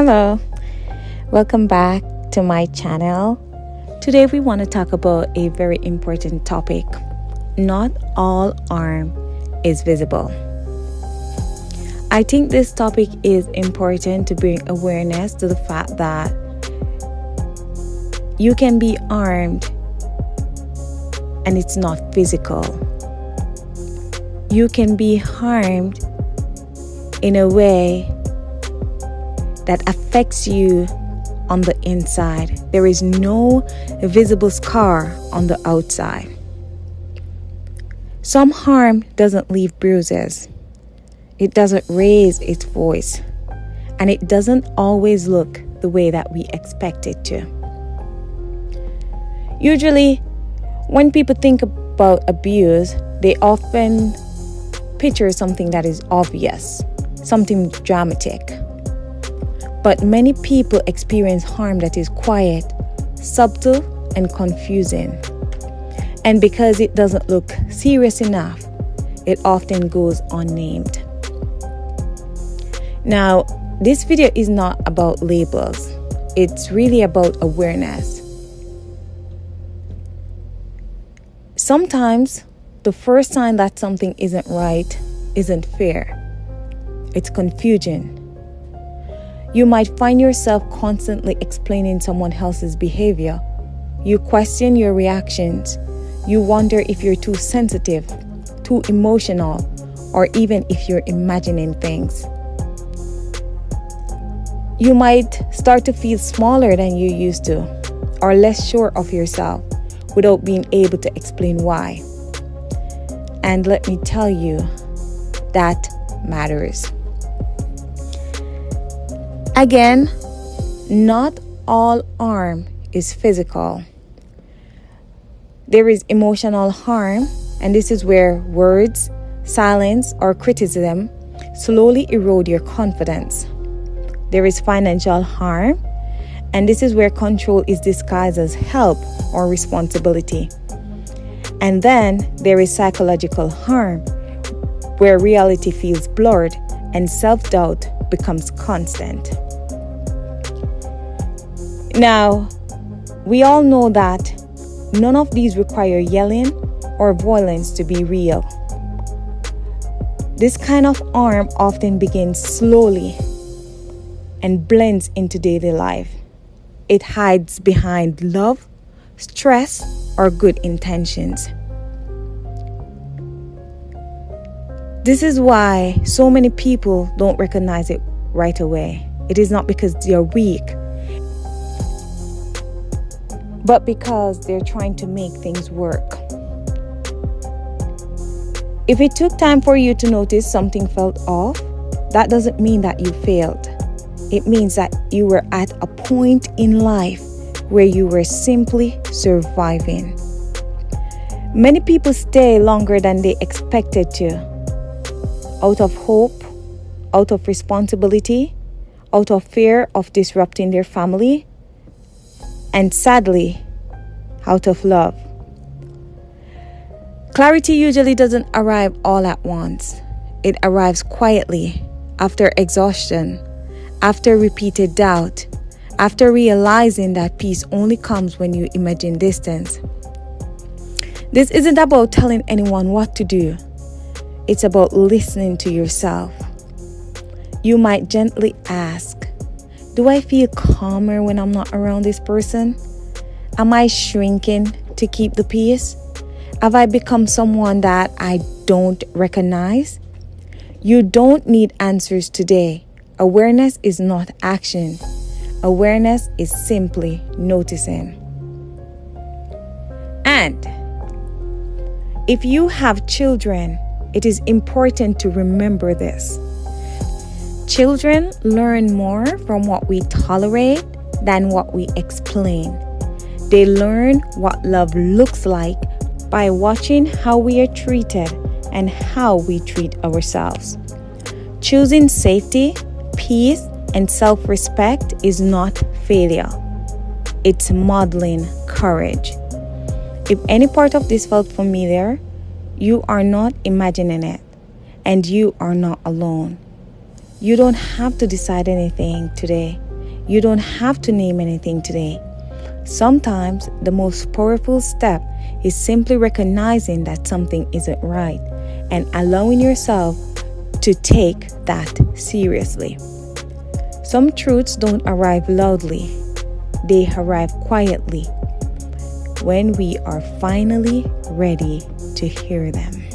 Hello, welcome back to my channel. Today we want to talk about a very important topic. Not all harm is visible. I think this topic is important to bring awareness to the fact that you can be harmed and it's not physical. You can be harmed in a way that affects you on the inside. There is no visible scar on the outside. Some harm doesn't leave bruises. It doesn't raise its voice. And it doesn't always look the way that we expect it to. Usually, when people think about abuse, they often picture something that is obvious, something dramatic. But many people experience harm that is quiet, subtle, and confusing. And because it doesn't look serious enough, it often goes unnamed. Now, this video is not about labels. It's really about awareness. Sometimes, the first sign that something isn't right isn't fear. It's confusion. You might find yourself constantly explaining someone else's behavior. You question your reactions. You wonder if you're too sensitive, too emotional, or even if you're imagining things. You might start to feel smaller than you used to, or less sure of yourself, without being able to explain why. And let me tell you, that matters. Again, not all harm is physical. There is emotional harm, and this is where words, silence, or criticism slowly erode your confidence. There is financial harm, and this is where control is disguised as help or responsibility. And then there is psychological harm, where reality feels blurred and self-doubt becomes constant. Now, we all know that none of these require yelling or violence to be real. This kind of harm often begins slowly and blends into daily life. It hides behind love, stress, or good intentions. This is why so many people don't recognize it right away. It is not because they're weak, but because they're trying to make things work. If it took time for you to notice something felt off, that doesn't mean that you failed. It means that you were at a point in life where you were simply surviving. Many people stay longer than they expected to, out of hope, out of responsibility, out of fear of disrupting their family, and sadly, out of love. Clarity usually doesn't arrive all at once. It arrives quietly, after exhaustion, after repeated doubt, after realizing that peace only comes when you imagine distance. This isn't about telling anyone what to do. It's about listening to yourself. You might gently ask, do I feel calmer when I'm not around this person? Am I shrinking to keep the peace? Have I become someone that I don't recognize? You don't need answers today. Awareness is not action. Awareness is simply noticing. And if you have children, it is important to remember this. Children learn more from what we tolerate than what we explain. They learn what love looks like by watching how we are treated and how we treat ourselves. Choosing safety, peace, and self-respect is not failure. It's modeling courage. If any part of this felt familiar, you are not imagining it, and you are not alone. You don't have to decide anything today. You don't have to name anything today. Sometimes the most powerful step is simply recognizing that something isn't right and allowing yourself to take that seriously. Some truths don't arrive loudly, they arrive quietly when we are finally ready to hear them.